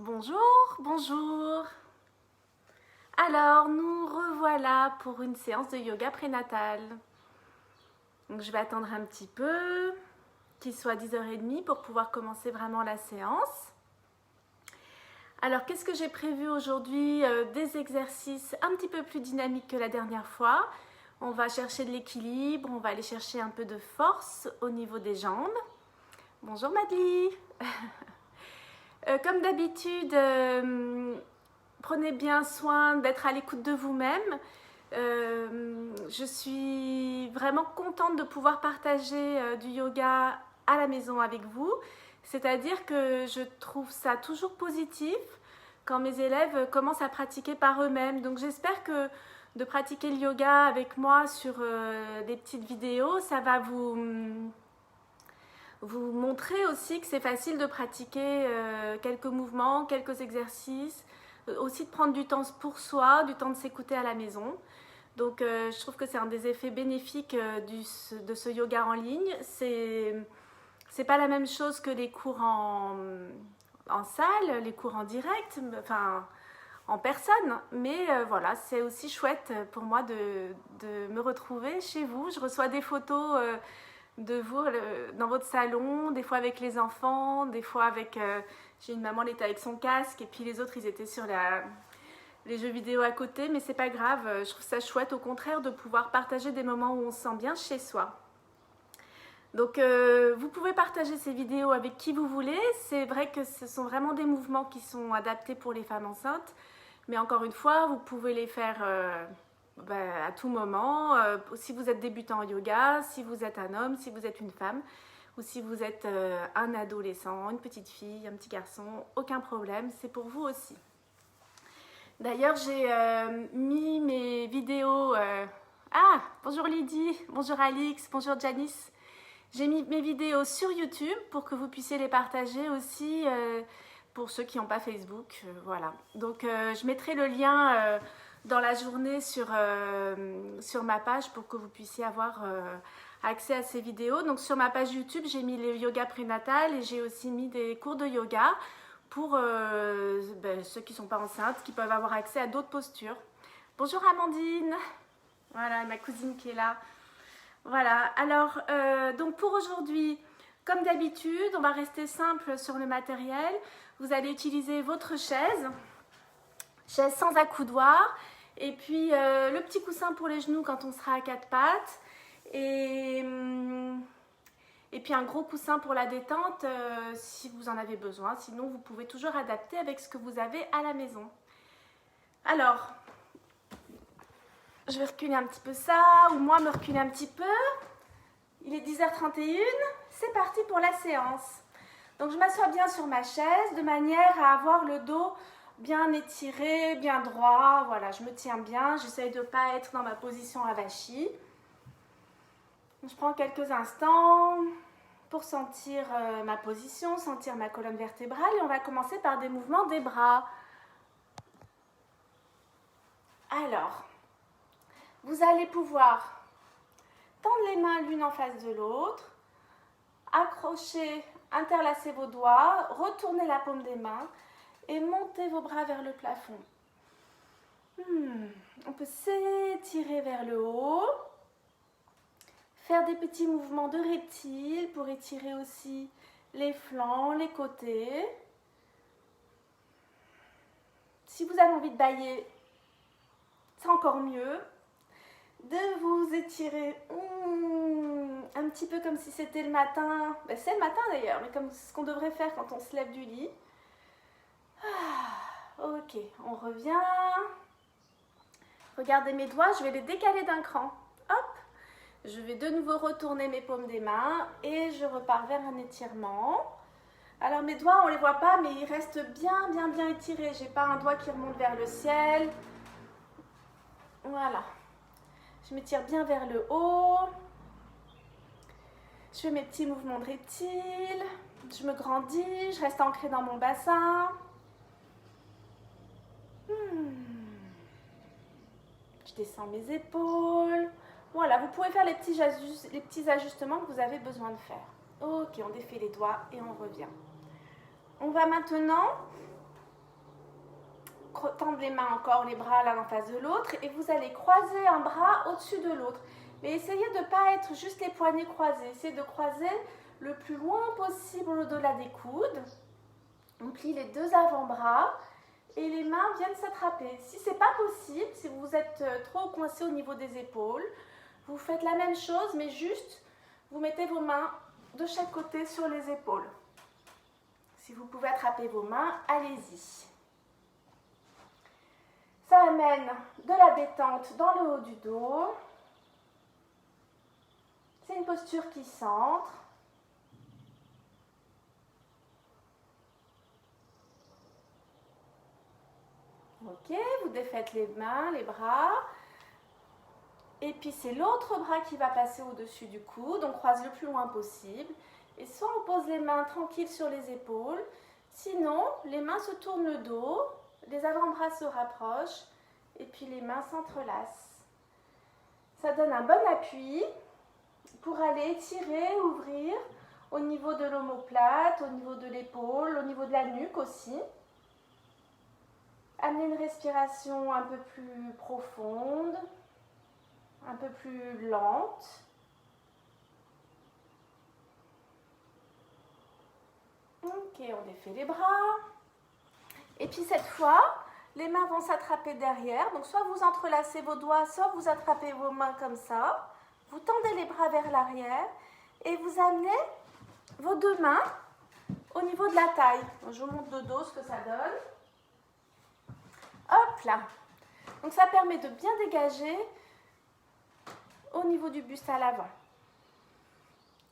Bonjour, bonjour. Alors, nous revoilà pour une séance de yoga prénatal. Donc, je vais attendre un petit peu, qu'il soit 10h30 pour pouvoir commencer vraiment la séance. Alors, qu'est-ce que j'ai prévu aujourd'hui? Des exercices un petit peu plus dynamiques que la dernière fois. On va chercher de l'équilibre, on va aller chercher un peu de force au niveau des jambes. Bonjour Madly. Comme d'habitude, prenez bien soin d'être à l'écoute de vous-même. Je suis vraiment contente de pouvoir partager du yoga à la maison avec vous. C'est-à-dire que je trouve ça toujours positif quand mes élèves commencent à pratiquer par eux-mêmes. Donc j'espère que de pratiquer le yoga avec moi sur des petites vidéos, ça va vous montrer aussi que c'est facile de pratiquer quelques mouvements, quelques exercices, aussi de prendre du temps pour soi, du temps de s'écouter à la maison. Donc je trouve que c'est un des effets bénéfiques de ce yoga en ligne. C'est pas la même chose que les cours en salle, les cours en direct, enfin en personne, mais voilà, c'est aussi chouette pour moi de me retrouver chez vous. Je reçois des photos de vous dans votre salon, des fois avec les enfants, des fois avec... j'ai une maman, elle était avec son casque et puis les autres, ils étaient sur les jeux vidéo à côté, mais c'est pas grave, je trouve ça chouette au contraire de pouvoir partager des moments où on se sent bien chez soi. Donc vous pouvez partager ces vidéos avec qui vous voulez, c'est vrai que ce sont vraiment des mouvements qui sont adaptés pour les femmes enceintes, mais encore une fois, vous pouvez les faire... à tout moment, si vous êtes débutant en yoga, si vous êtes un homme, si vous êtes une femme, ou si vous êtes un adolescent, une petite fille, un petit garçon, aucun problème, c'est pour vous aussi. D'ailleurs, j'ai mis mes vidéos... Ah, bonjour Lydie, bonjour Alix, bonjour Janice. J'ai mis mes vidéos sur YouTube pour que vous puissiez les partager aussi pour ceux qui n'ont pas Facebook. Voilà. Donc, je mettrai le lien... dans la journée sur ma page pour que vous puissiez avoir accès à ces vidéos. Donc sur ma page YouTube, j'ai mis les yoga prénatal et j'ai aussi mis des cours de yoga pour ceux qui ne sont pas enceintes, qui peuvent avoir accès à d'autres postures. Bonjour Amandine, voilà ma cousine qui est là. Voilà, alors donc pour aujourd'hui, comme d'habitude, on va rester simple sur le matériel. Vous allez utiliser votre chaise sans accoudoir. Et puis le petit coussin pour les genoux quand on sera à quatre pattes. Et puis un gros coussin pour la détente si vous en avez besoin. Sinon, vous pouvez toujours adapter avec ce que vous avez à la maison. Alors, je vais reculer un petit peu ça, ou moi me reculer un petit peu. Il est 10h31, c'est parti pour la séance. Donc je m'assois bien sur ma chaise de manière à avoir le dos bien étiré, bien droit, voilà, je me tiens bien, j'essaye de ne pas être dans ma position avachie. Je prends quelques instants pour sentir ma position, sentir ma colonne vertébrale et on va commencer par des mouvements des bras. Alors, vous allez pouvoir tendre les mains l'une en face de l'autre, accrocher, interlacer vos doigts, retourner la paume des mains, et montez vos bras vers le plafond. On peut s'étirer vers le haut. Faire des petits mouvements de reptile pour étirer aussi les flancs, les côtés. Si vous avez envie de bâiller, c'est encore mieux. De vous étirer un petit peu comme si c'était le matin. Ben, c'est le matin d'ailleurs, mais comme ce qu'on devrait faire quand on se lève du lit. Ok, on revient. Regardez mes doigts, je vais les décaler d'un cran. Hop, je vais de nouveau retourner mes paumes des mains et je repars vers un étirement. Alors mes doigts, on ne les voit pas, mais ils restent bien étirés. Je n'ai pas un doigt qui remonte vers le ciel. Voilà. Je m'étire bien vers le haut. Je fais mes petits mouvements de reptile. Je me grandis, je reste ancrée dans mon bassin. Je descends mes épaules. Voilà, vous pouvez faire les petits ajustements que vous avez besoin de faire. Ok, on défait les doigts et on revient. On va maintenant tendre les mains encore, les bras l'un en face de l'autre, et vous allez croiser un bras au-dessus de l'autre. Mais essayez de ne pas être juste les poignets croisés. Essayez de croiser le plus loin possible au-delà des coudes. On plie les deux avant-bras et les mains viennent s'attraper. Si ce n'est pas possible, si vous êtes trop coincé au niveau des épaules, vous faites la même chose, mais juste, vous mettez vos mains de chaque côté sur les épaules. Si vous pouvez attraper vos mains, allez-y. Ça amène de la détente dans le haut du dos. C'est une posture qui centre. Ok, vous défaites les mains, les bras. Et puis c'est l'autre bras qui va passer au-dessus du coude. On croise le plus loin possible. Et soit on pose les mains tranquilles sur les épaules. Sinon, les mains se tournent le dos. Les avant-bras se rapprochent. Et puis les mains s'entrelacent. Ça donne un bon appui pour aller étirer, ouvrir au niveau de l'omoplate, au niveau de l'épaule, au niveau de la nuque aussi. Amener une respiration un peu plus profonde, un peu plus lente. Ok, on défait les bras. Et puis cette fois, les mains vont s'attraper derrière. Donc soit vous entrelacez vos doigts, soit vous attrapez vos mains comme ça. Vous tendez les bras vers l'arrière et vous amenez vos deux mains au niveau de la taille. Donc, je vous montre de dos ce que ça donne. Hop là. Donc ça permet de bien dégager au niveau du buste à l'avant.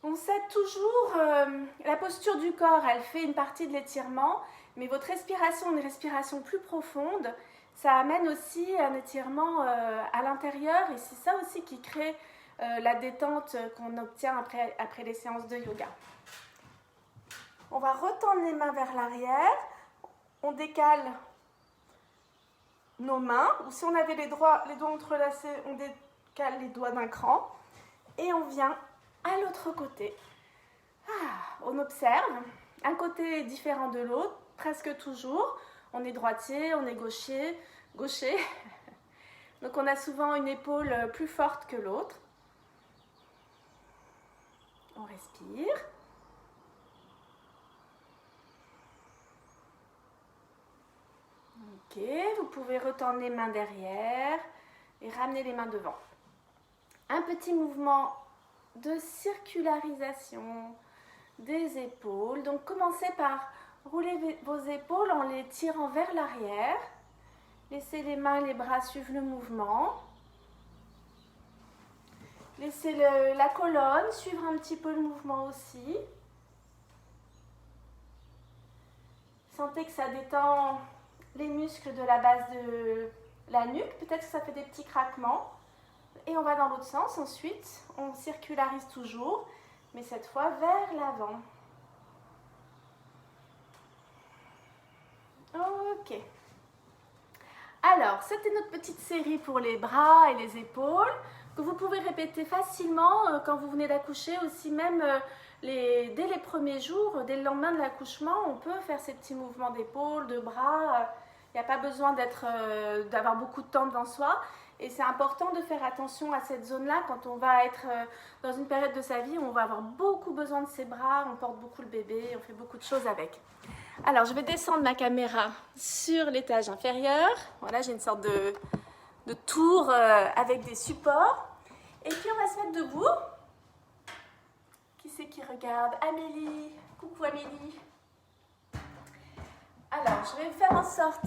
On sait toujours, la posture du corps, elle fait une partie de l'étirement, mais votre respiration, une respiration plus profonde, ça amène aussi un étirement à l'intérieur et c'est ça aussi qui crée la détente qu'on obtient après les séances de yoga. On va retendre les mains vers l'arrière, on décale nos mains, ou si on avait les doigts entrelacés, on décale les doigts d'un cran et on vient à l'autre côté. On observe, un côté est différent de l'autre, presque toujours. On est droitier, on est gaucher. Donc on a souvent une épaule plus forte que l'autre. On respire. Ok, vous pouvez retendre les mains derrière et ramener les mains devant. Un petit mouvement de circularisation des épaules. Donc commencez par rouler vos épaules en les tirant vers l'arrière. Laissez les mains, les bras suivre le mouvement. Laissez la colonne suivre un petit peu le mouvement aussi. Sentez que ça détend les muscles de la base de la nuque. Peut-être que ça fait des petits craquements. Et on va dans l'autre sens ensuite. On circularise toujours, mais cette fois vers l'avant. Ok. Alors, c'était notre petite série pour les bras et les épaules, que vous pouvez répéter facilement quand vous venez d'accoucher, aussi même dès les premiers jours, dès le lendemain de l'accouchement, on peut faire ces petits mouvements d'épaules, de bras. Il n'y a pas besoin d'avoir beaucoup de temps devant soi. Et c'est important de faire attention à cette zone-là quand on va être dans une période de sa vie où on va avoir beaucoup besoin de ses bras, on porte beaucoup le bébé, on fait beaucoup de choses avec. Alors, je vais descendre ma caméra sur l'étage inférieur. Voilà, j'ai une sorte de tour avec des supports. Et puis, on va se mettre debout. Qui c'est qui regarde? Amélie. Coucou Amélie. Alors, je vais faire en sorte...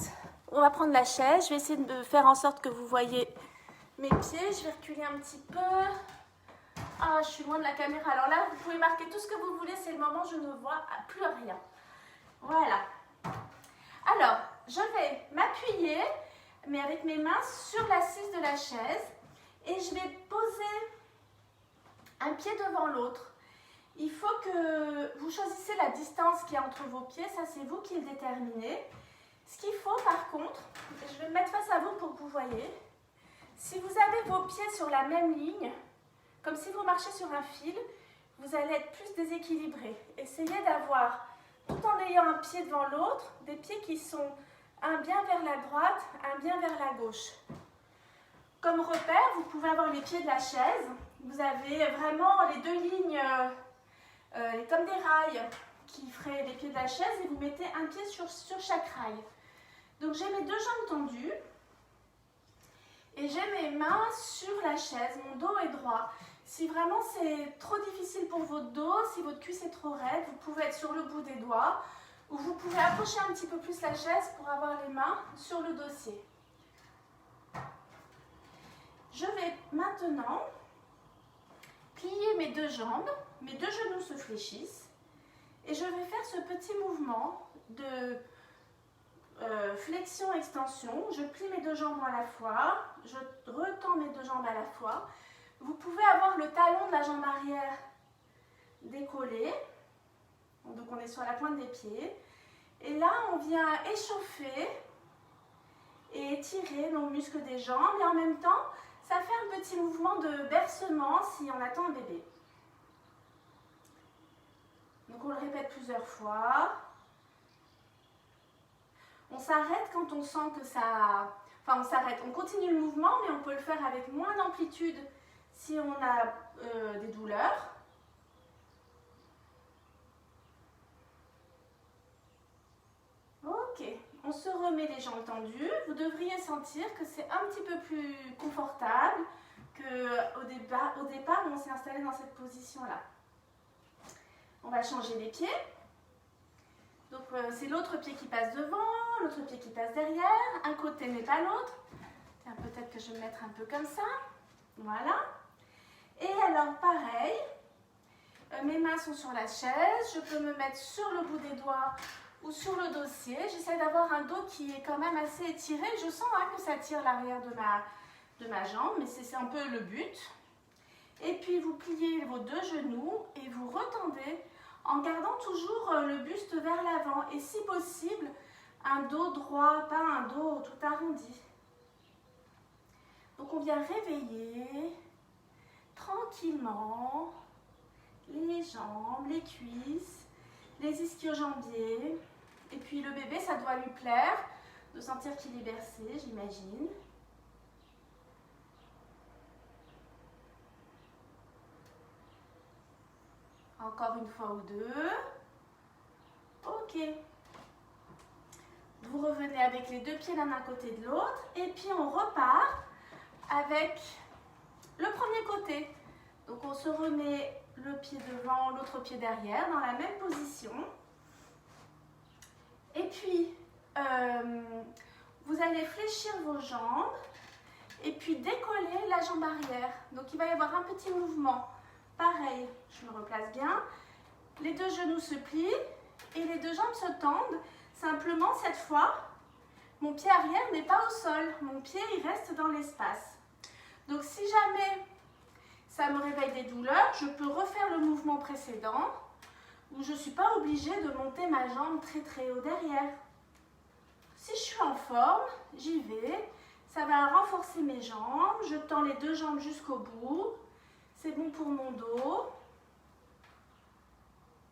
On va prendre la chaise. Je vais essayer de faire en sorte que vous voyez mes pieds. Je vais reculer un petit peu. Ah, je suis loin de la caméra. Alors là, vous pouvez marquer tout ce que vous voulez. C'est le moment où je ne vois plus rien. Voilà. Alors, je vais m'appuyer, mais avec mes mains sur l'assise de la chaise. Et je vais poser un pied devant l'autre. Il faut que vous choisissez la distance qu'il y a entre vos pieds. Ça, c'est vous qui le déterminez. Ce qu'il faut, par contre, je vais me mettre face à vous pour que vous voyez. Si vous avez vos pieds sur la même ligne, comme si vous marchiez sur un fil, vous allez être plus déséquilibré. Essayez d'avoir, tout en ayant un pied devant l'autre, des pieds qui sont un bien vers la droite, un bien vers la gauche. Comme repère, vous pouvez avoir les pieds de la chaise. Vous avez vraiment les deux lignes comme des rails qui feraient les pieds de la chaise et vous mettez un pied sur chaque rail. Donc j'ai mes deux jambes tendues et j'ai mes mains sur la chaise. Mon dos est droit. Si vraiment c'est trop difficile pour votre dos, si votre cuisse est trop raide, vous pouvez être sur le bout des doigts ou vous pouvez approcher un petit peu plus la chaise pour avoir les mains sur le dossier. Je vais maintenant plier mes deux jambes, mes deux genoux se fléchissent et je vais faire ce petit mouvement de flexion-extension. Je plie mes deux jambes à la fois, je retends mes deux jambes à la fois. Vous pouvez avoir le talon de la jambe arrière décollé, donc on est sur la pointe des pieds. Et là, on vient échauffer et étirer nos muscles des jambes et en même temps, ça fait un petit mouvement de bercement si on attend un bébé. Donc on le répète plusieurs fois. On s'arrête quand on sent que ça... Enfin, on s'arrête, on continue le mouvement, mais on peut le faire avec moins d'amplitude si on a des douleurs. Ok, on se remet les jambes tendues. Vous devriez sentir que c'est un petit peu plus confortable qu'au départ où on s'est installé dans cette position-là. On va changer les pieds. Donc c'est l'autre pied qui passe devant, l'autre pied qui passe derrière. Un côté mais pas l'autre. Peut-être que je vais me mettre un peu comme ça. Voilà. Et alors pareil, mes mains sont sur la chaise. Je peux me mettre sur le bout des doigts ou sur le dossier. J'essaie d'avoir un dos qui est quand même assez étiré. Je sens que ça tire l'arrière de ma jambe, mais c'est un peu le but. Et puis vous pliez vos deux genoux et vous retendez en gardant toujours le buste vers l'avant. Et si possible, un dos droit, pas un dos tout arrondi. Donc on vient réveiller tranquillement les jambes, les cuisses, les ischio-jambiers. Et puis le bébé, ça doit lui plaire de sentir qu'il est bercé, j'imagine. Encore une fois ou deux. Ok. Vous revenez avec les deux pieds l'un à côté de l'autre. Et puis on repart avec le premier côté. Donc on se remet le pied devant, l'autre pied derrière, dans la même position. Et puis, vous allez fléchir vos jambes et puis décoller la jambe arrière. Donc il va y avoir un petit mouvement. Pareil, je me replace bien. Les deux genoux se plient et les deux jambes se tendent. Simplement, cette fois, mon pied arrière n'est pas au sol. Mon pied, il reste dans l'espace. Donc si jamais ça me réveille des douleurs, je peux refaire le mouvement précédent où je ne suis pas obligée de monter ma jambe très très haut derrière. Si je suis en forme, j'y vais. Ça va renforcer mes jambes. Je tends les deux jambes jusqu'au bout. C'est bon pour mon dos.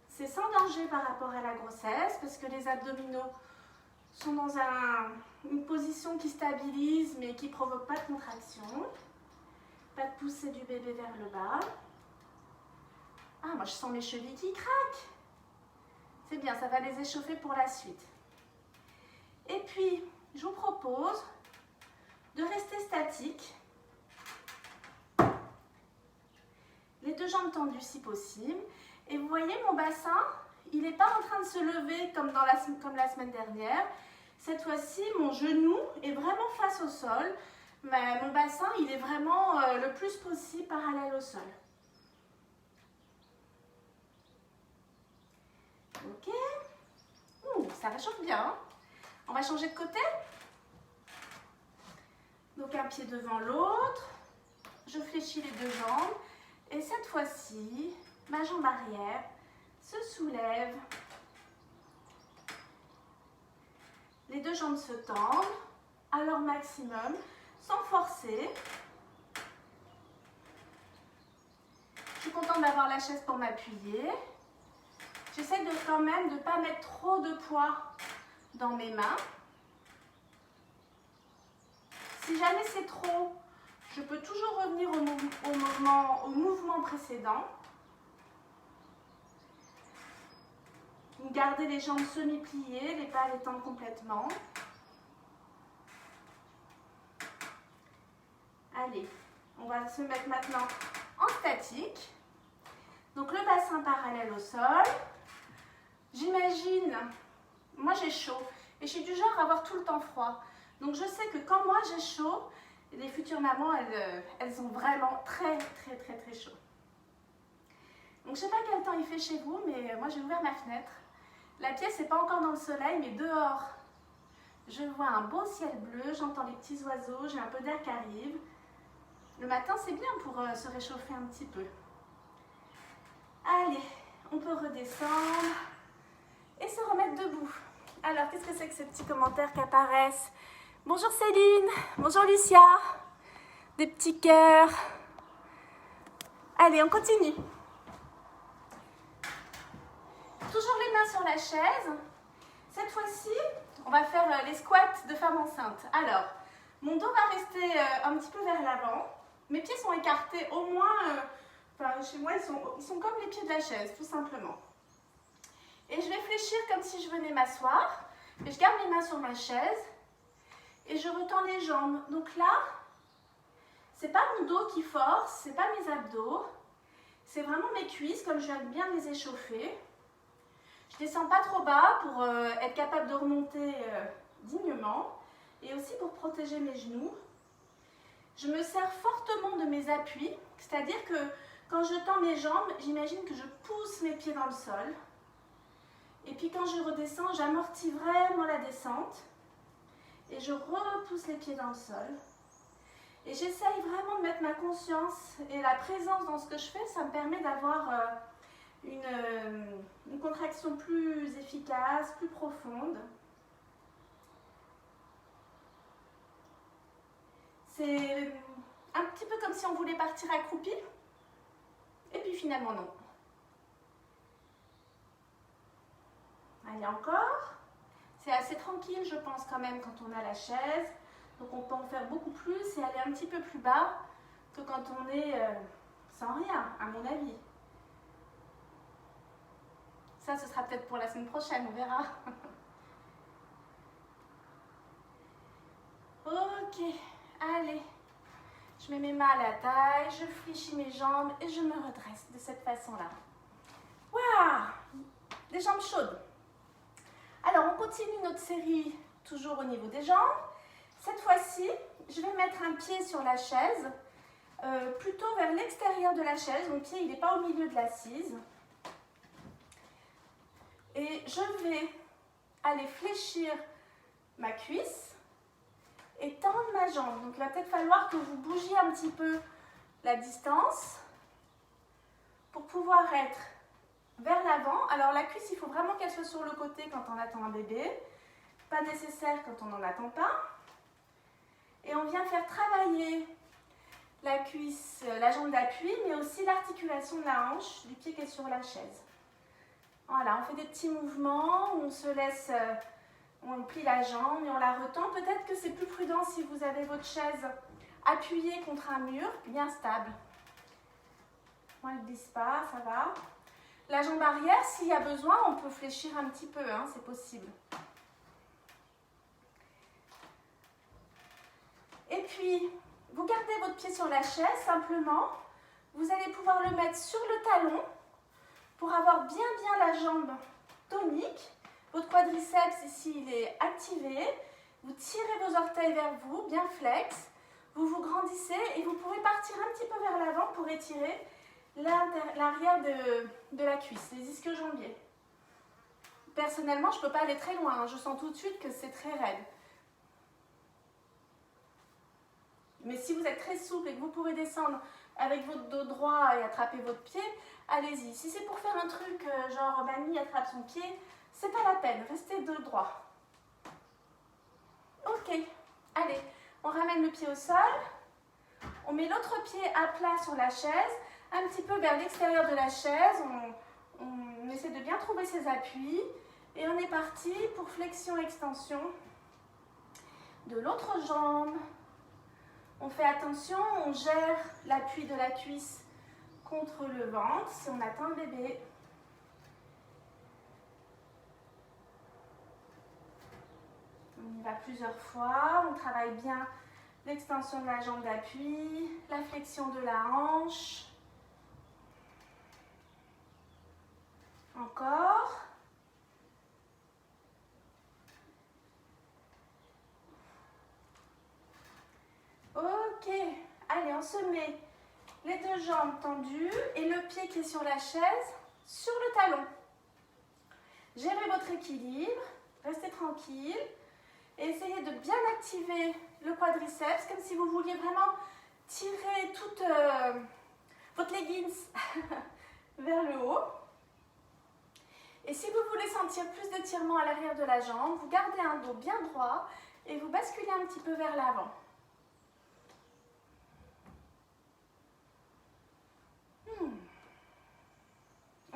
C'est sans danger par rapport à la grossesse parce que les abdominaux sont dans une position qui stabilise mais qui ne provoque pas de contraction. Pas de poussée du bébé vers le bas. Ah, moi je sens mes chevilles qui craquent. C'est bien, ça va les échauffer pour la suite. Et puis, je vous propose de rester statique. Les deux jambes tendues si possible. Et vous voyez, mon bassin, il n'est pas en train de se lever comme la semaine dernière. Cette fois-ci, mon genou est vraiment face au sol. Mais mon bassin, il est vraiment le plus possible parallèle au sol. Ok. Ça réchauffe bien. Hein. On va changer de côté. Donc un pied devant l'autre. Je fléchis les deux jambes. Et cette fois-ci, ma jambe arrière se soulève. Les deux jambes se tendent à leur maximum, sans forcer. Je suis contente d'avoir la chaise pour m'appuyer. J'essaie quand même de ne pas mettre trop de poids dans mes mains. Si jamais c'est trop, je peux toujours revenir au mouvement précédent. Garder les jambes semi-pliées, les pas les tendre complètement. Allez, on va se mettre maintenant en statique. Donc le bassin parallèle au sol. J'imagine, moi j'ai chaud et je suis du genre à avoir tout le temps froid. Donc je sais que quand moi j'ai chaud, les futures mamans, elles ont vraiment très chaud. Donc je ne sais pas quel temps il fait chez vous, mais moi j'ai ouvert ma fenêtre. La pièce n'est pas encore dans le soleil, mais dehors, je vois un beau ciel bleu, j'entends les petits oiseaux, j'ai un peu d'air qui arrive. Le matin, c'est bien pour se réchauffer un petit peu. Allez, on peut redescendre et se remettre debout. Alors, qu'est-ce que c'est que ces petits commentaires qui apparaissent? Bonjour Céline, bonjour Lucia, des petits cœurs. Allez, on continue. Toujours les mains sur la chaise. Cette fois-ci, on va faire les squats de femme enceinte. Alors, mon dos va rester un petit peu vers l'avant. Mes pieds sont écartés au moins, chez moi, ils sont comme les pieds de la chaise, tout simplement. Et je vais fléchir comme si je venais m'asseoir. Mais je garde mes mains sur ma chaise et je retends les jambes. Donc là, c'est pas mon dos qui force, c'est pas mes abdos. C'est vraiment mes cuisses, comme je viens de bien les échauffer. Je descends pas trop bas pour être capable de remonter dignement et aussi pour protéger mes genoux. Je me sers fortement de mes appuis, c'est-à-dire que quand je tends mes jambes, j'imagine que je pousse mes pieds dans le sol. Et puis quand je redescends, j'amortis vraiment la descente et je repousse les pieds dans le sol. Et j'essaye vraiment de mettre ma conscience et la présence dans ce que je fais, ça me permet d'avoir une contraction plus efficace, plus profonde. C'est un petit peu comme si on voulait partir accroupi, et puis finalement non. Allez, encore. C'est assez tranquille, je pense, quand même, quand on a la chaise. Donc on peut en faire beaucoup plus et aller un petit peu plus bas que quand on est sans rien, à mon avis. Ça, ce sera peut-être pour la semaine prochaine, on verra. Ok, allez. Je mets mes mains à la taille, je fléchis mes jambes et je me redresse de cette façon-là. Waouh! Des jambes chaudes. Alors, on continue notre série toujours au niveau des jambes. Cette fois-ci, je vais mettre un pied sur la chaise, plutôt vers l'extérieur de la chaise. Mon pied, il n'est pas au milieu de l'assise. Et je vais aller fléchir ma cuisse et tendre ma jambe. Donc, il va peut-être falloir que vous bougiez un petit peu la distance pour pouvoir être vers l'avant. Alors, la cuisse, il faut vraiment qu'elle soit sur le côté quand on attend un bébé. Pas nécessaire quand on n'en attend pas. Et on vient faire travailler la cuisse, la jambe d'appui, mais aussi l'articulation de la hanche du pied qui est sur la chaise. Voilà, on fait des petits mouvements, on se laisse, on plie la jambe et on la retend. Peut-être que c'est plus prudent si vous avez votre chaise appuyée contre un mur, bien stable. Moi, elle ne glisse pas, ça va. La jambe arrière, s'il y a besoin, on peut fléchir un petit peu, hein, c'est possible. Et puis, vous gardez votre pied sur la chaise, simplement. Vous allez pouvoir le mettre sur le talon pour avoir bien la jambe tonique. Votre quadriceps ici, il est activé. Vous tirez vos orteils vers vous, bien flex. Vous vous grandissez et vous pouvez partir un petit peu vers l'avant pour étirer l'arrière de la cuisse, les ischio-jambiers. Personnellement, je ne peux pas aller très loin. Hein. Je sens tout de suite que c'est très raide. Mais si vous êtes très souple et que vous pouvez descendre avec votre dos droit et attraper votre pied, allez-y. Si c'est pour faire un truc genre mamie attrape son pied, c'est pas la peine. Restez dos droit. Ok. Allez, on ramène le pied au sol. On met l'autre pied à plat sur la chaise, un petit peu vers l'extérieur de la chaise. On essaie de bien trouver ses appuis. Et on est parti pour flexion-extension de l'autre jambe. On fait attention, on gère l'appui de la cuisse contre le ventre si on atteint le bébé. On y va plusieurs fois, on travaille bien l'extension de la jambe d'appui, la flexion de la hanche. Encore. Ok, allez, on se met les deux jambes tendues et le pied qui est sur la chaise sur le talon. Gérez votre équilibre, restez tranquille et essayez de bien activer le quadriceps comme si vous vouliez vraiment tirer toute votre leggings vers le haut. Et si vous voulez sentir plus d'étirement à l'arrière de la jambe, vous gardez un dos bien droit et vous basculez un petit peu vers l'avant.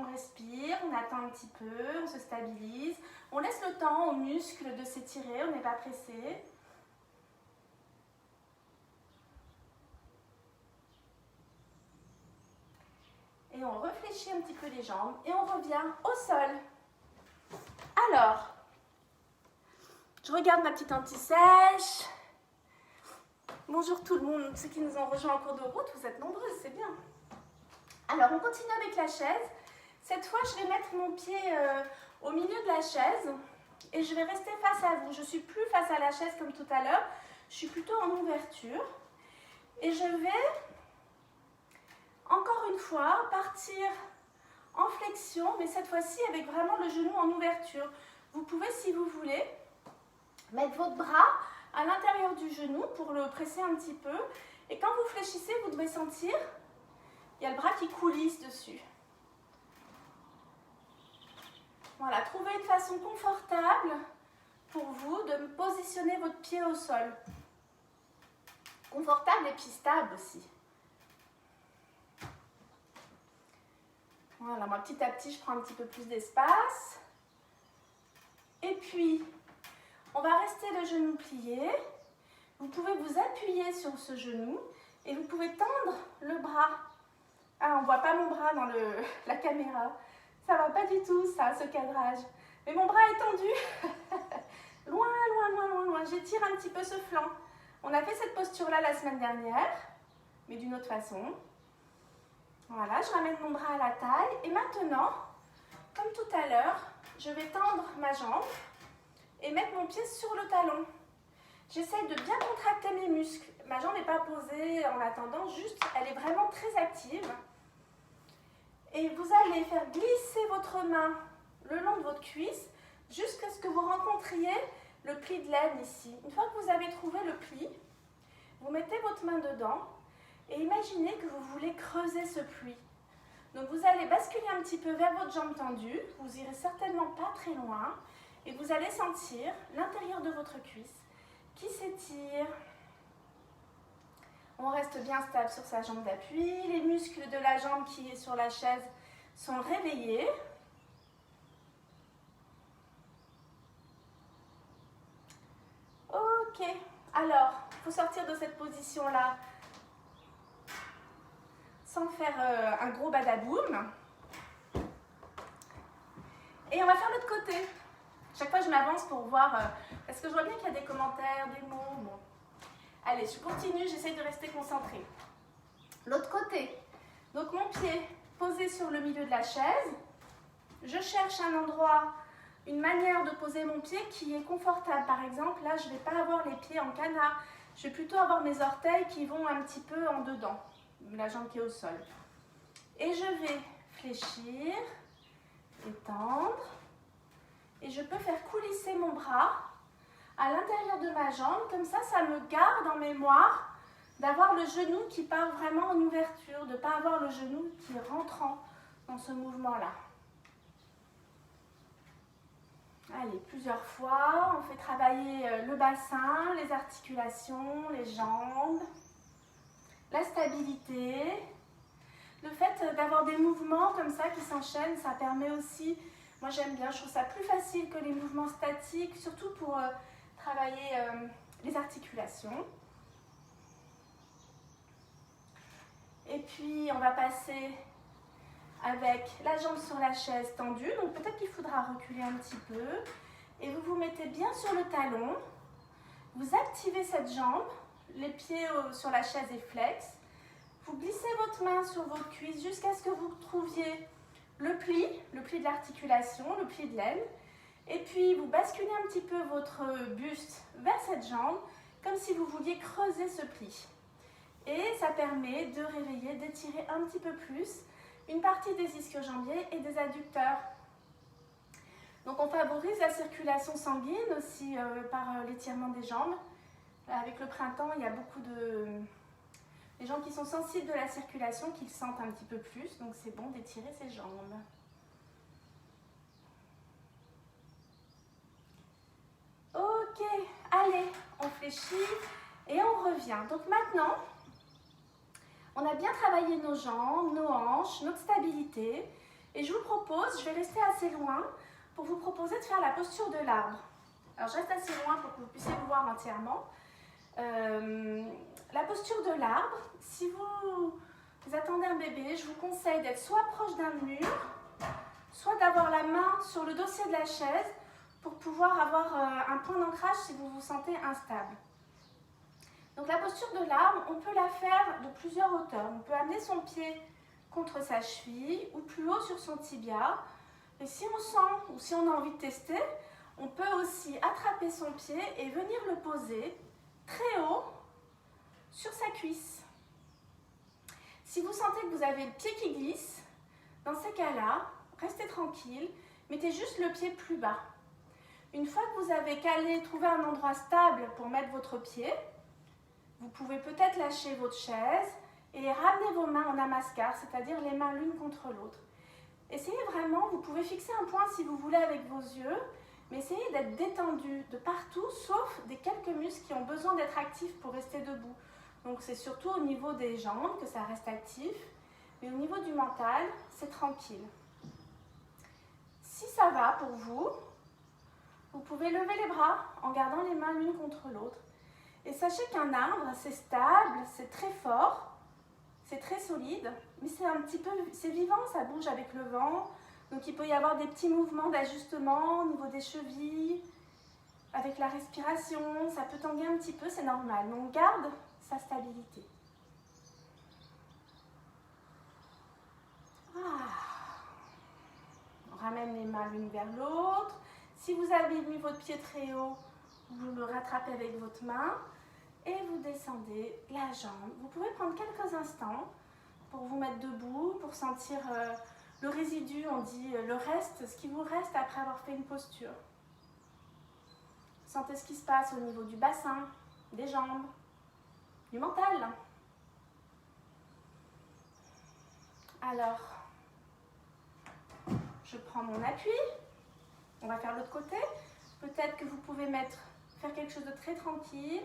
On respire, on attend un petit peu, on se stabilise. On laisse le temps aux muscles de s'étirer, on n'est pas pressé. Et on réfléchit un petit peu les jambes et on revient au sol. Alors, je regarde ma petite anti-sèche. Bonjour tout le monde, ceux qui nous ont rejoints en cours de route, vous êtes nombreux, c'est bien. Alors, on continue avec la chaise. Cette fois, je vais mettre mon pied au milieu de la chaise et je vais rester face à vous. Je ne suis plus face à la chaise comme tout à l'heure, je suis plutôt en ouverture. Et je vais, encore une fois, partir en flexion, mais cette fois-ci avec vraiment le genou en ouverture. Vous pouvez, si vous voulez, mettre votre bras à l'intérieur du genou pour le presser un petit peu. Et quand vous fléchissez, vous devez sentir, il y a le bras qui coulisse dessus. Voilà, trouvez une façon confortable pour vous de positionner votre pied au sol. Confortable et puis stable aussi. Voilà, moi petit à petit, je prends un petit peu plus d'espace. Et puis, on va rester le genou plié. Vous pouvez vous appuyer sur ce genou et vous pouvez tendre le bras. Ah, on ne voit pas mon bras dans la caméra. Ça va pas du tout, ça, ce cadrage. Mais mon bras est tendu. Loin, loin, loin, loin, loin. J'étire un petit peu ce flanc. On a fait cette posture-là la semaine dernière, mais d'une autre façon. Voilà, je ramène mon bras à la taille. Et maintenant, comme tout à l'heure, je vais tendre ma jambe et mettre mon pied sur le talon. J'essaie de bien contracter mes muscles. Ma jambe n'est pas posée en attendant, juste, elle est vraiment très active. Et vous allez faire glisser votre main le long de votre cuisse jusqu'à ce que vous rencontriez le pli de l'aine ici. Une fois que vous avez trouvé le pli, vous mettez votre main dedans et imaginez que vous voulez creuser ce pli. Donc vous allez basculer un petit peu vers votre jambe tendue, vous irez certainement pas très loin et vous allez sentir l'intérieur de votre cuisse qui s'étire. On reste bien stable sur sa jambe d'appui. Les muscles de la jambe qui est sur la chaise sont réveillés. Ok. Alors, il faut sortir de cette position-là sans faire un gros badaboum. Et on va faire l'autre côté. Chaque fois, je m'avance pour voir, parce que je vois bien qu'il y a des commentaires, des mots. Bon. Allez, je continue, j'essaie de rester concentrée. L'autre côté. Donc, mon pied posé sur le milieu de la chaise. Je cherche un endroit, une manière de poser mon pied qui est confortable. Par exemple, là, je ne vais pas avoir les pieds en canard. Je vais plutôt avoir mes orteils qui vont un petit peu en dedans. La jambe qui est au sol. Et je vais fléchir, étendre. Et je peux faire coulisser mon bras à l'intérieur de ma jambe. Comme ça, ça me garde en mémoire d'avoir le genou qui part vraiment en ouverture, de ne pas avoir le genou qui est rentrant dans ce mouvement-là. Allez, plusieurs fois, on fait travailler le bassin, les articulations, les jambes, la stabilité. Le fait d'avoir des mouvements comme ça qui s'enchaînent, ça permet aussi, moi j'aime bien, je trouve ça plus facile que les mouvements statiques, surtout pour travailler les articulations. Et puis on va passer avec la jambe sur la chaise tendue. Donc peut-être qu'il faudra reculer un petit peu. Et vous vous mettez bien sur le talon. Vous activez cette jambe. Les pieds sur la chaise et flex. Vous glissez votre main sur vos cuisses jusqu'à ce que vous trouviez le pli de l'articulation, le pli de l'aine. Et puis vous basculez un petit peu votre buste vers cette jambe, comme si vous vouliez creuser ce pli. Et ça permet de réveiller, d'étirer un petit peu plus une partie des ischio-jambiers et des adducteurs. Donc on favorise la circulation sanguine aussi par l'étirement des jambes. Avec le printemps, il y a beaucoup les gens qui sont sensibles de la circulation, qui le sentent un petit peu plus, donc c'est bon d'étirer ses jambes. Ok, allez, on fléchit et on revient. Donc maintenant, on a bien travaillé nos jambes, nos hanches, notre stabilité. Et je vous propose, je vais rester assez loin pour vous proposer de faire la posture de l'arbre. Alors je reste assez loin pour que vous puissiez vous voir entièrement. La posture de l'arbre, si vous attendez un bébé, je vous conseille d'être soit proche d'un mur, soit d'avoir la main sur le dossier de la chaise pour pouvoir avoir un point d'ancrage si vous vous sentez instable. Donc la posture de l'arbre, on peut la faire de plusieurs hauteurs. On peut amener son pied contre sa cheville ou plus haut sur son tibia. Et si on sent ou si on a envie de tester, on peut aussi attraper son pied et venir le poser très haut sur sa cuisse. Si vous sentez que vous avez le pied qui glisse, dans ces cas-là, restez tranquille, mettez juste le pied plus bas. Une fois que vous avez calé, trouvé un endroit stable pour mettre votre pied, vous pouvez peut-être lâcher votre chaise et ramener vos mains en namaskar, c'est-à-dire les mains l'une contre l'autre. Essayez vraiment, vous pouvez fixer un point si vous voulez avec vos yeux, mais essayez d'être détendu de partout, sauf des quelques muscles qui ont besoin d'être actifs pour rester debout. Donc c'est surtout au niveau des jambes que ça reste actif, mais au niveau du mental, c'est tranquille. Si ça va pour vous, vous pouvez lever les bras en gardant les mains l'une contre l'autre. Et sachez qu'un arbre, c'est stable, c'est très fort, c'est très solide, mais c'est vivant, ça bouge avec le vent. Donc il peut y avoir des petits mouvements d'ajustement au niveau des chevilles, avec la respiration, ça peut tanguer un petit peu, c'est normal. Mais on garde sa stabilité. On ramène les mains l'une vers l'autre. Si vous avez mis votre pied très haut, vous le rattrapez avec votre main et vous descendez la jambe. Vous pouvez prendre quelques instants pour vous mettre debout, pour sentir le résidu, on dit le reste, ce qui vous reste après avoir fait une posture. Sentez ce qui se passe au niveau du bassin, des jambes, du mental. Alors, je prends mon appui. On va faire l'autre côté. Peut-être que vous pouvez faire quelque chose de très tranquille.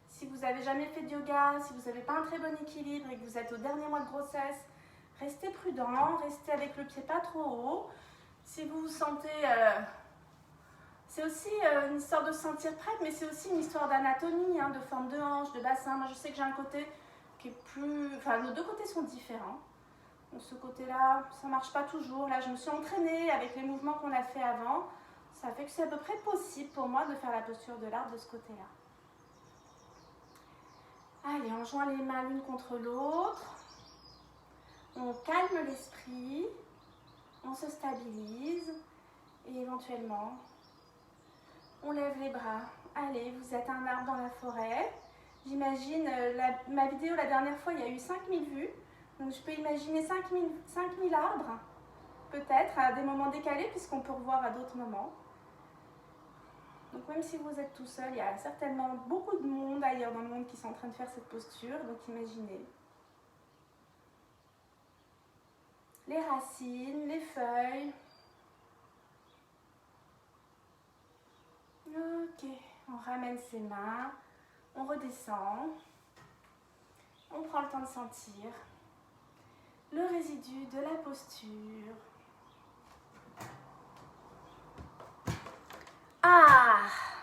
Si vous n'avez jamais fait de yoga, si vous n'avez pas un très bon équilibre et que vous êtes au dernier mois de grossesse, restez prudent, restez avec le pied pas trop haut. Si vous vous sentez... c'est aussi une histoire de se sentir prête, mais c'est aussi une histoire d'anatomie, de forme de hanche, de bassin. Moi, je sais que j'ai un côté qui est plus... Enfin, nos deux côtés sont différents. Donc, ce côté-là, ça ne marche pas toujours. Là, je me suis entraînée avec les mouvements qu'on a fait avant. Ça fait que c'est à peu près possible pour moi de faire la posture de l'arbre de ce côté-là. Allez, on joint les mains l'une contre l'autre. On calme l'esprit. On se stabilise. Et éventuellement, on lève les bras. Allez, vous êtes un arbre dans la forêt. J'imagine, ma vidéo la dernière fois, il y a eu 5000 vues. Donc je peux imaginer 5000 arbres, peut-être, à des moments décalés, puisqu'on peut revoir à d'autres moments. Donc même si vous êtes tout seul, il y a certainement beaucoup de monde ailleurs dans le monde qui sont en train de faire cette posture. Donc imaginez. Les racines, les feuilles. Ok, on ramène ses mains, on redescend. On prend le temps de sentir le résidu de la posture. Ah,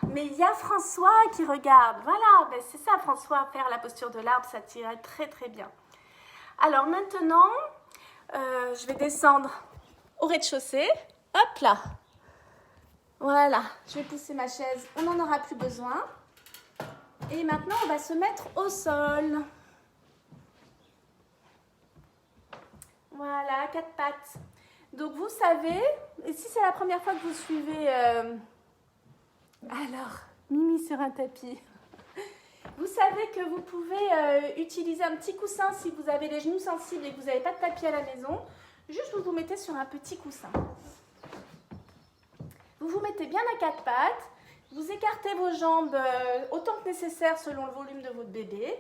mais il y a François qui regarde. Voilà, ben c'est ça François, faire la posture de l'arbre, ça t'irait très très bien. Alors maintenant, je vais descendre au rez-de-chaussée. Hop là. Voilà, je vais pousser ma chaise, on n'en aura plus besoin. Et maintenant, on va se mettre au sol. Voilà, 4 pattes. Donc vous savez, et si c'est la première fois que vous suivez... Alors, Mimi sur un tapis. Vous savez que vous pouvez utiliser un petit coussin si vous avez les genoux sensibles et que vous n'avez pas de tapis à la maison. Juste, vous vous mettez sur un petit coussin. Vous vous mettez bien à 4 pattes. Vous écartez vos jambes autant que nécessaire selon le volume de votre bébé.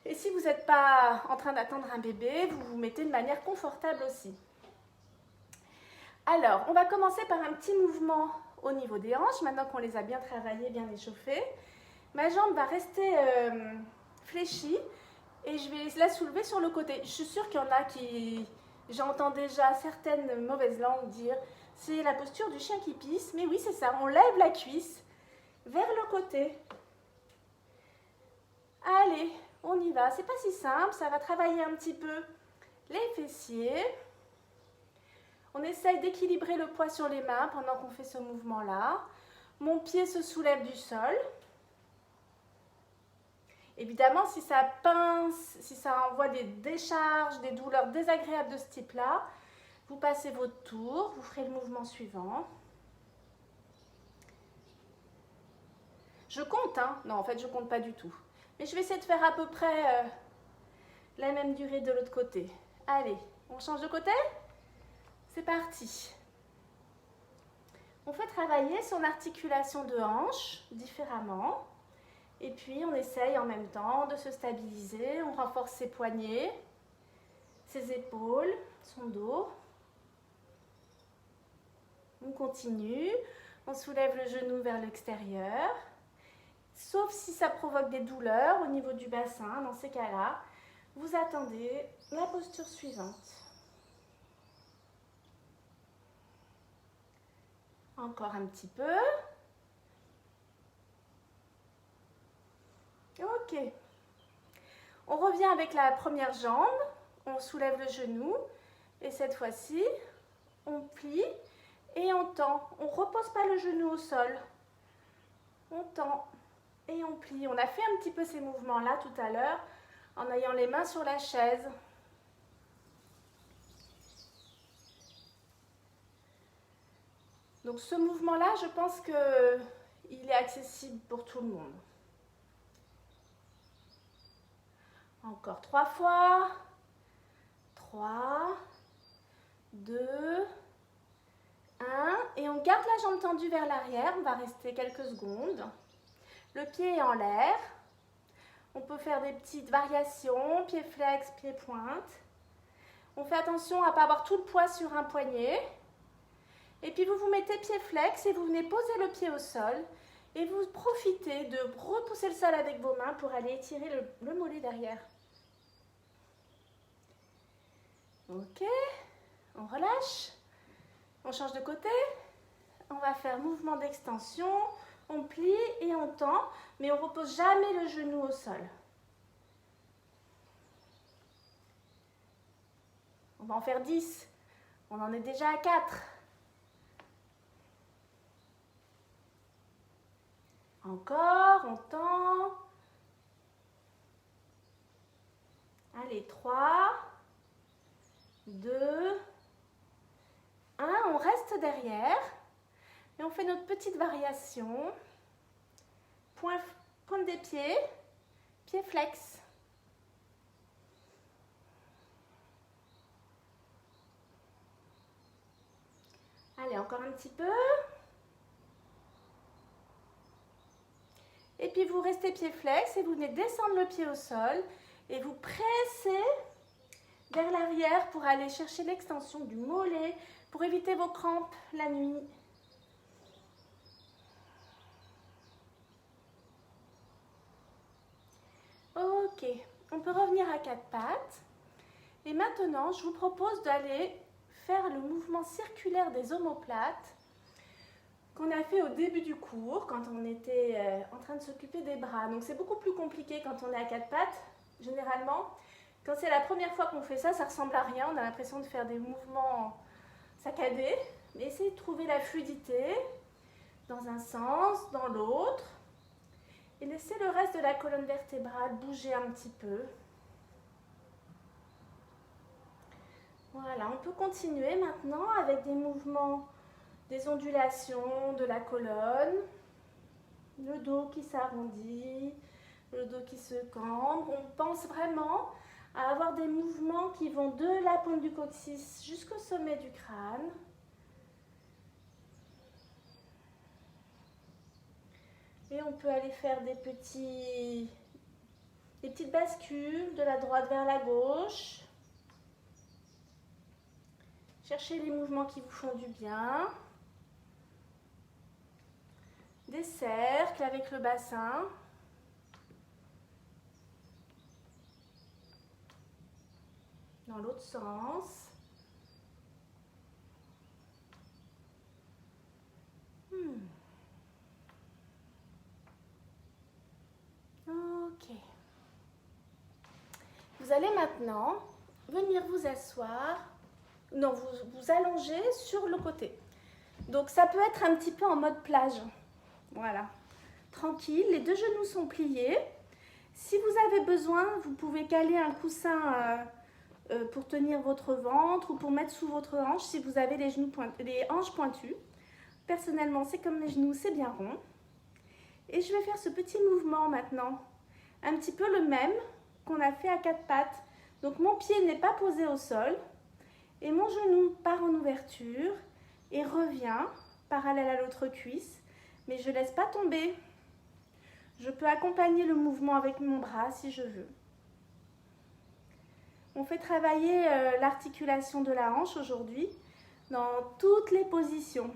Et si vous n'êtes pas en train d'attendre un bébé, vous vous mettez de manière confortable aussi. Alors, on va commencer par un petit mouvement au niveau des hanches, maintenant qu'on les a bien travaillées, bien échauffées. Ma jambe va rester fléchie et je vais la soulever sur le côté. Je suis sûre qu'il y en a qui... J'entends déjà certaines mauvaises langues dire « c'est la posture du chien qui pisse ». Mais oui, c'est ça, on lève la cuisse vers le côté. Allez, on y va. C'est pas si simple, ça va travailler un petit peu les fessiers. On essaye d'équilibrer le poids sur les mains pendant qu'on fait ce mouvement-là. Mon pied se soulève du sol. Évidemment, si ça pince, si ça envoie des décharges, des douleurs désagréables de ce type-là, vous passez votre tour, vous ferez le mouvement suivant. Je compte, hein? Non, en fait, je ne compte pas du tout. Mais je vais essayer de faire à peu près la même durée de l'autre côté. Allez, on change de côté? C'est parti. On fait travailler son articulation de hanche différemment. Et puis, on essaye en même temps de se stabiliser. On renforce ses poignets, ses épaules, son dos. On continue. On soulève le genou vers l'extérieur. Sauf si ça provoque des douleurs au niveau du bassin. Dans ces cas-là, vous attendez la posture suivante. Encore un petit peu. Ok. On revient avec la première jambe. On soulève le genou. Et cette fois-ci, on plie et on tend. On ne repose pas le genou au sol. On tend et on plie. On a fait un petit peu ces mouvements-là tout à l'heure en ayant les mains sur la chaise. Donc ce mouvement-là, je pense qu'il est accessible pour tout le monde. Encore 3 fois. 3, 2, 1. Et on garde la jambe tendue vers l'arrière. On va rester quelques secondes. Le pied est en l'air. On peut faire des petites variations. Pied flex, pied pointe. On fait attention à ne pas avoir tout le poids sur un poignet. Et puis vous vous mettez pied flex et vous venez poser le pied au sol. Et vous profitez de repousser le sol avec vos mains pour aller étirer le mollet derrière. Ok, on relâche. On change de côté. On va faire mouvement d'extension. On plie et on tend, mais on ne repose jamais le genou au sol. On va en faire 10. On en est déjà à 4. Encore, on tend. Allez, 3, 2, 1. On reste derrière. Et on fait notre petite variation. Pointe des pieds, pied flex. Allez, encore un petit peu. Et puis vous restez pied flex et vous venez descendre le pied au sol et vous pressez vers l'arrière pour aller chercher l'extension du mollet pour éviter vos crampes la nuit. Ok, on peut revenir à 4 pattes. Et maintenant, je vous propose d'aller faire le mouvement circulaire des omoplates qu'on a fait au début du cours, quand on était en train de s'occuper des bras. Donc c'est beaucoup plus compliqué quand on est à 4 pattes, généralement, Quand c'est la première fois qu'on fait ça, ça ressemble à rien. On a l'impression de faire des mouvements saccadés. Mais essayez de trouver la fluidité dans un sens, dans l'autre. Et laissez le reste de la colonne vertébrale bouger un petit peu. Voilà, on peut continuer maintenant avec des mouvements, des ondulations de la colonne. Le dos qui s'arrondit, le dos qui se cambre. On pense vraiment à avoir des mouvements qui vont de la pointe du coccyx jusqu'au sommet du crâne. Et on peut aller faire des petites bascules de la droite vers la gauche. Cherchez les mouvements qui vous font du bien. Des cercles avec le bassin. Dans l'autre sens. Ok. Vous allez maintenant venir vous asseoir, non, vous allonger sur le côté. Donc ça peut être un petit peu en mode plage. Voilà. Tranquille, les deux genoux sont pliés. Si vous avez besoin, vous pouvez caler un coussin pour tenir votre ventre ou pour mettre sous votre hanche si vous avez les hanches pointues. Personnellement, c'est comme mes genoux, c'est bien rond. Et je vais faire ce petit mouvement maintenant. Un petit peu le même qu'on a fait à quatre pattes. Donc mon pied n'est pas posé au sol. Et mon genou part en ouverture et revient parallèle à l'autre cuisse. Mais je ne laisse pas tomber. Je peux accompagner le mouvement avec mon bras si je veux. On fait travailler l'articulation de la hanche aujourd'hui dans toutes les positions.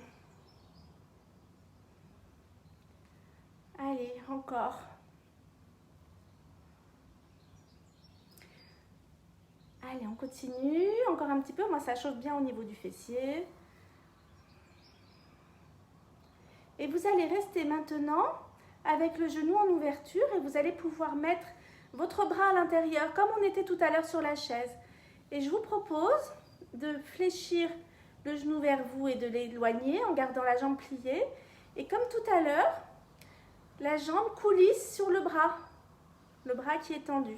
Allez, encore. Allez, on continue. Encore un petit peu. Moi, ça chauffe bien au niveau du fessier. Et vous allez rester maintenant avec le genou en ouverture et vous allez pouvoir mettre votre bras à l'intérieur comme on était tout à l'heure sur la chaise. Et je vous propose de fléchir le genou vers vous et de l'éloigner en gardant la jambe pliée. Et comme tout à l'heure, la jambe coulisse sur le bras qui est tendu.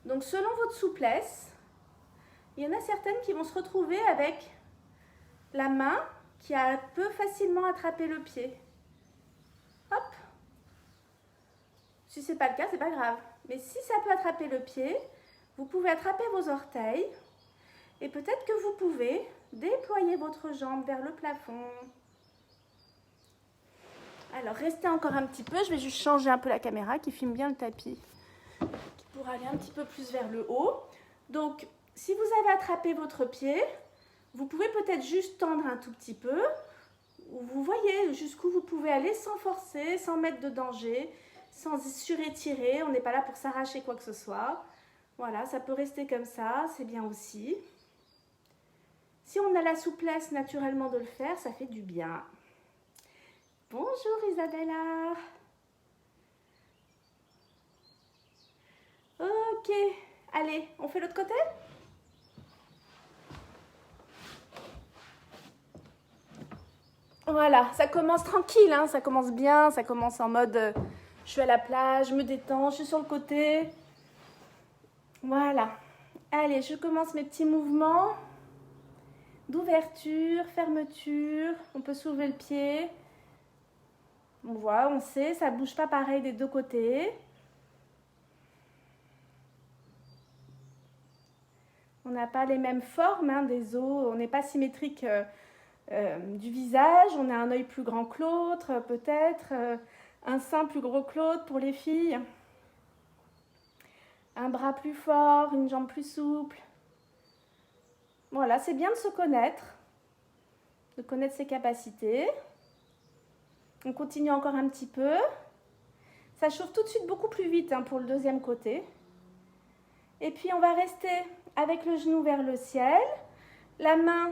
Donc selon votre souplesse, il y en a certaines qui vont se retrouver avec la main qui peut facilement attraper le pied. Hop. Si ce n'est pas le cas, ce n'est pas grave. Mais si ça peut attraper le pied, vous pouvez attraper vos orteils et peut-être que vous pouvez déployer votre jambe vers le plafond. Alors, restez encore un petit peu. Je vais juste changer un peu la caméra qui filme bien le tapis pour aller un petit peu plus vers le haut. Donc, si vous avez attrapé votre pied, vous pouvez peut-être juste tendre un tout petit peu. Vous voyez jusqu'où vous pouvez aller sans forcer, sans mettre de danger, sans surétirer. On n'est pas là pour s'arracher quoi que ce soit. Voilà, ça peut rester comme ça, c'est bien aussi. Si on a la souplesse naturellement de le faire, ça fait du bien. Bonjour Isabella. Ok, allez, on fait l'autre côté? Voilà, ça commence tranquille, hein, ça commence bien, ça commence en mode je suis à la plage, je me détends, je suis sur le côté. Voilà, allez, je commence mes petits mouvements d'ouverture, fermeture, on peut soulever le pied. On voit, on sait, ça ne bouge pas pareil des deux côtés. On n'a pas les mêmes formes hein, des os, on n'est pas symétrique du visage, on a un œil plus grand que l'autre, peut-être, un sein plus gros que l'autre pour les filles, un bras plus fort, une jambe plus souple. Voilà, c'est bien de se connaître, de connaître ses capacités. On continue encore un petit peu. Ça chauffe tout de suite beaucoup plus vite hein, pour le deuxième côté. Et puis on va rester avec le genou vers le ciel, la main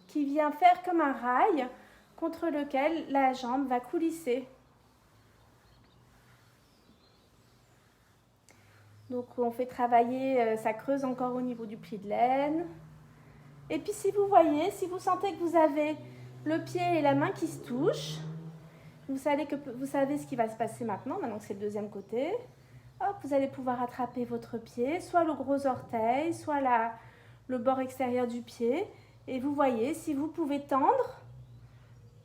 qui vient faire comme un rail contre lequel la jambe va coulisser. Donc on fait travailler, ça creuse encore au niveau du pli de laine. Et puis si vous voyez, si vous sentez que vous avez le pied et la main qui se touchent, vous savez ce qui va se passer maintenant que c'est le deuxième côté. Hop, vous allez pouvoir attraper votre pied, soit le gros orteil, soit le bord extérieur du pied. Et vous voyez, si vous pouvez tendre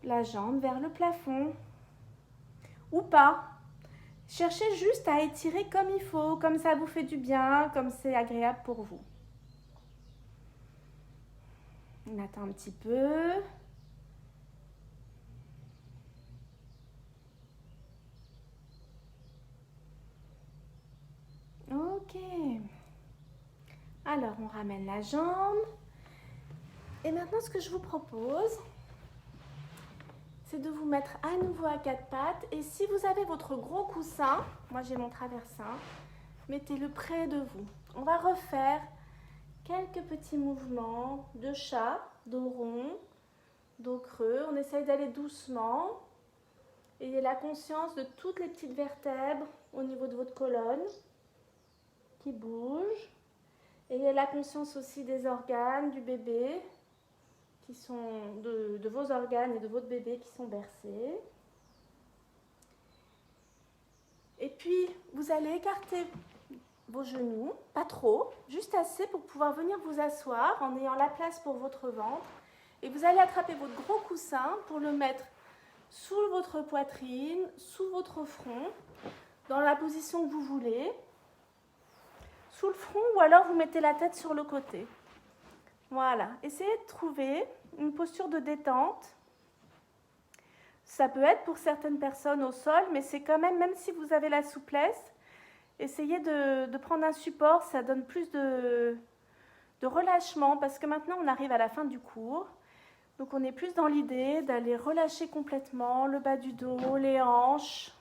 la jambe vers le plafond ou pas. Cherchez juste à étirer comme il faut, comme ça vous fait du bien, comme c'est agréable pour vous. On attend un petit peu. Ok. Alors, on ramène la jambe. Et maintenant, ce que je vous propose, c'est de vous mettre à nouveau à quatre pattes. Et si vous avez votre gros coussin, moi j'ai mon traversin, mettez-le près de vous. On va refaire quelques petits mouvements de chat, dos rond, dos creux. On essaye d'aller doucement. Ayez la conscience de toutes les petites vertèbres au niveau de votre colonne qui bougent. Ayez la conscience aussi des organes du bébé, qui sont de vos organes et de votre bébé qui sont bercés. Et puis, vous allez écarter vos genoux, pas trop, juste assez pour pouvoir venir vous asseoir en ayant la place pour votre ventre. Et vous allez attraper votre gros coussin pour le mettre sous votre poitrine, sous votre front, dans la position que vous voulez, sous le front, ou alors vous mettez la tête sur le côté. Voilà, essayez de trouver une posture de détente. Ça peut être pour certaines personnes au sol, mais c'est quand même si vous avez la souplesse, essayez de prendre un support, ça donne plus de relâchement, parce que maintenant on arrive à la fin du cours. Donc on est plus dans l'idée d'aller relâcher complètement le bas du dos, les hanches.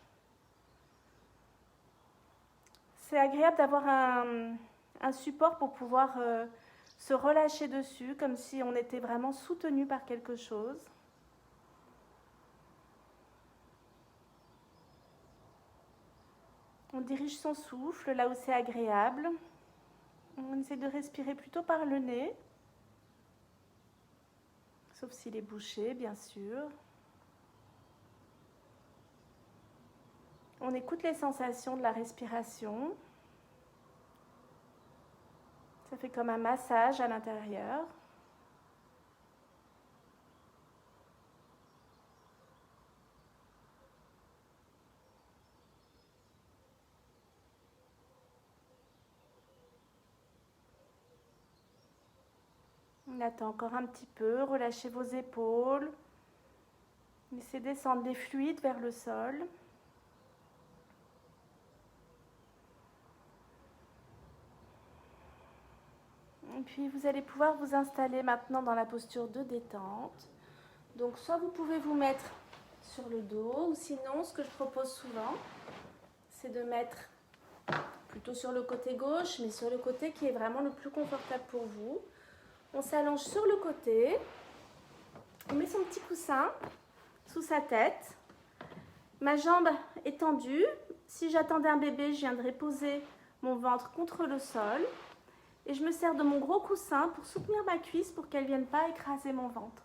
C'est agréable d'avoir un support pour pouvoir se relâcher dessus, comme si on était vraiment soutenu par quelque chose. On dirige son souffle là où c'est agréable. On essaie de respirer plutôt par le nez, sauf s'il est bouché, bien sûr. On écoute les sensations de la respiration. Ça fait comme un massage à l'intérieur. On attend encore un petit peu, relâchez vos épaules. Laissez descendre les fluides vers le sol. Et puis vous allez pouvoir vous installer maintenant dans la posture de détente. Donc soit vous pouvez vous mettre sur le dos, ou sinon ce que je propose souvent, c'est de mettre plutôt sur le côté gauche, mais sur le côté qui est vraiment le plus confortable pour vous. On s'allonge sur le côté, on met son petit coussin sous sa tête, ma jambe est tendue. Si j'attendais un bébé, je viendrais poser mon ventre contre le sol. Et je me sers de mon gros coussin pour soutenir ma cuisse pour qu'elle ne vienne pas écraser mon ventre.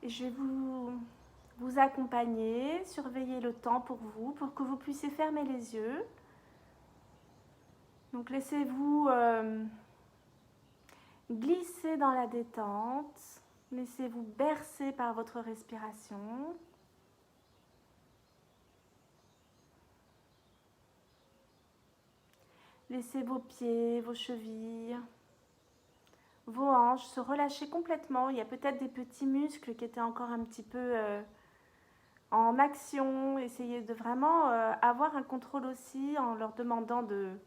Et je vais vous accompagner, surveiller le temps pour vous, pour que vous puissiez fermer les yeux. Donc laissez-vous glisser dans la détente, laissez-vous bercer par votre respiration. Laissez vos pieds, vos chevilles, vos hanches se relâcher complètement. Il y a peut-être des petits muscles qui étaient encore un petit peu en action. Essayez de vraiment avoir un contrôle aussi en leur demandant de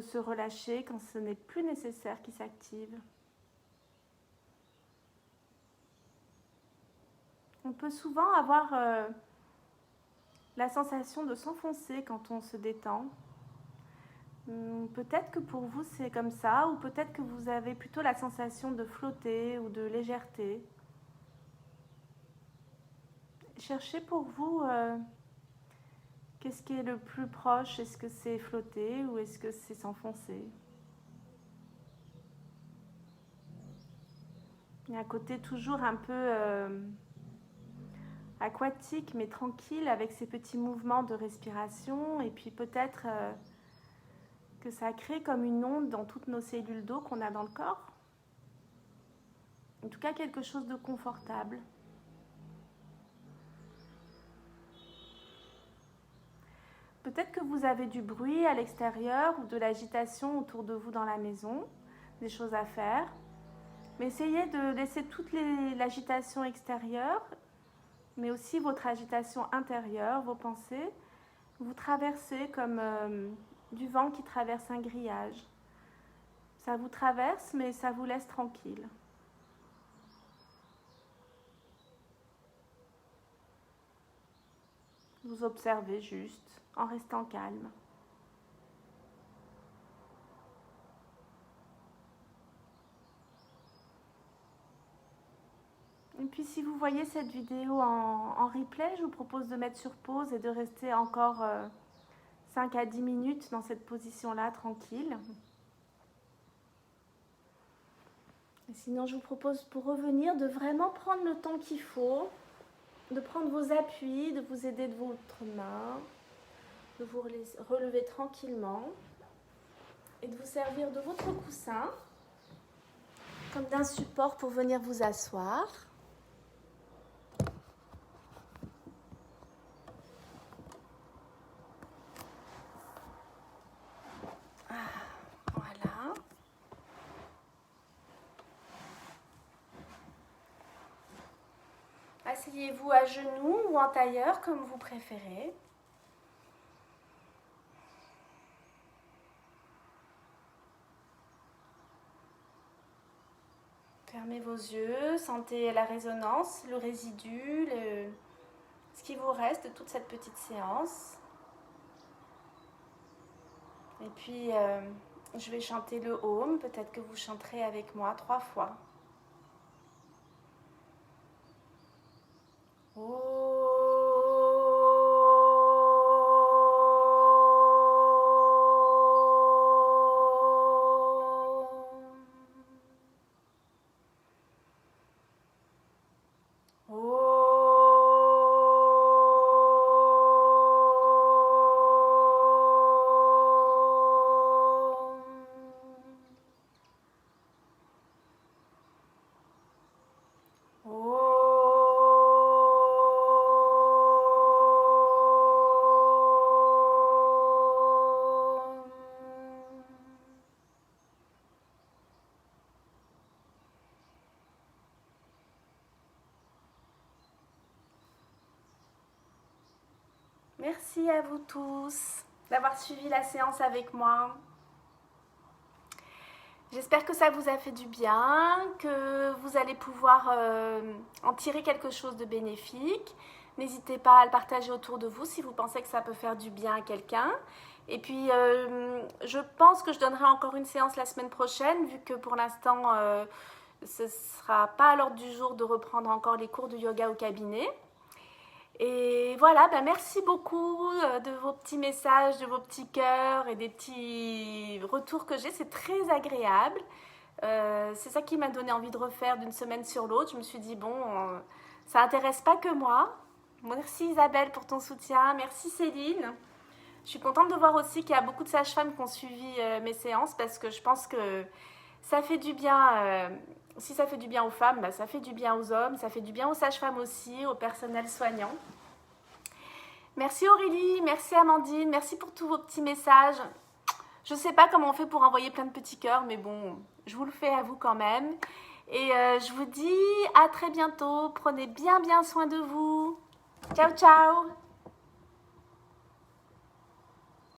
se relâcher quand ce n'est plus nécessaire qu'ils s'activent. On peut souvent avoir la sensation de s'enfoncer quand on se détend. Peut-être que pour vous c'est comme ça, ou peut-être que vous avez plutôt la sensation de flotter ou de légèreté. cherchez pour vous qu'est-ce qui est le plus proche. Est-ce que c'est flotter ou est-ce que c'est s'enfoncer? Et un côté toujours un peu aquatique mais tranquille avec ces petits mouvements de respiration et puis peut-être que ça crée comme une onde dans toutes nos cellules d'eau qu'on a dans le corps. En tout cas quelque chose de confortable. Peut-être que vous avez du bruit à l'extérieur ou de l'agitation autour de vous dans la maison, des choses à faire. Mais essayez de laisser toute l'agitation extérieure, mais aussi votre agitation intérieure, vos pensées. Vous traversez comme du vent qui traverse un grillage. Ça vous traverse, mais ça vous laisse tranquille. Vous observez juste en restant calme. Et puis si vous voyez cette vidéo en replay, je vous propose de mettre sur pause et de rester encore 5 à 10 minutes dans cette position-là, tranquille. Et sinon, je vous propose pour revenir de vraiment prendre le temps qu'il faut, de prendre vos appuis, de vous aider de votre main, de vous relever tranquillement et de vous servir de votre coussin comme d'un support pour venir vous asseoir. Voilà. Asseyez-vous à genoux ou en tailleur comme vous préférez. Fermez vos yeux, sentez la résonance, le résidu, ce qui vous reste de toute cette petite séance. Et puis, je vais chanter le Om, peut-être que vous chanterez avec moi 3 fois. Merci à vous tous d'avoir suivi la séance avec moi. J'espère que ça vous a fait du bien, que vous allez pouvoir en tirer quelque chose de bénéfique. N'hésitez pas à le partager autour de vous si vous pensez que ça peut faire du bien à quelqu'un. Et puis, je pense que je donnerai encore une séance la semaine prochaine, vu que pour l'instant, ce ne sera pas à l'ordre du jour de reprendre encore les cours de yoga au cabinet. Et voilà, merci beaucoup de vos petits messages, de vos petits cœurs et des petits retours que j'ai. C'est très agréable. C'est ça qui m'a donné envie de refaire d'une semaine sur l'autre. Je me suis dit, bon, ça n'intéresse pas que moi. Merci Isabelle pour ton soutien. Merci Céline. Je suis contente de voir aussi qu'il y a beaucoup de sages-femmes qui ont suivi mes séances parce que je pense que ça fait du bien. Si ça fait du bien aux femmes, ça fait du bien aux hommes, ça fait du bien aux sages-femmes aussi, au personnel soignant. Merci Aurélie, merci Amandine, merci pour tous vos petits messages. Je ne sais pas comment on fait pour envoyer plein de petits cœurs, mais bon, je vous le fais à vous quand même. Et je vous dis à très bientôt, prenez bien soin de vous. Ciao, ciao!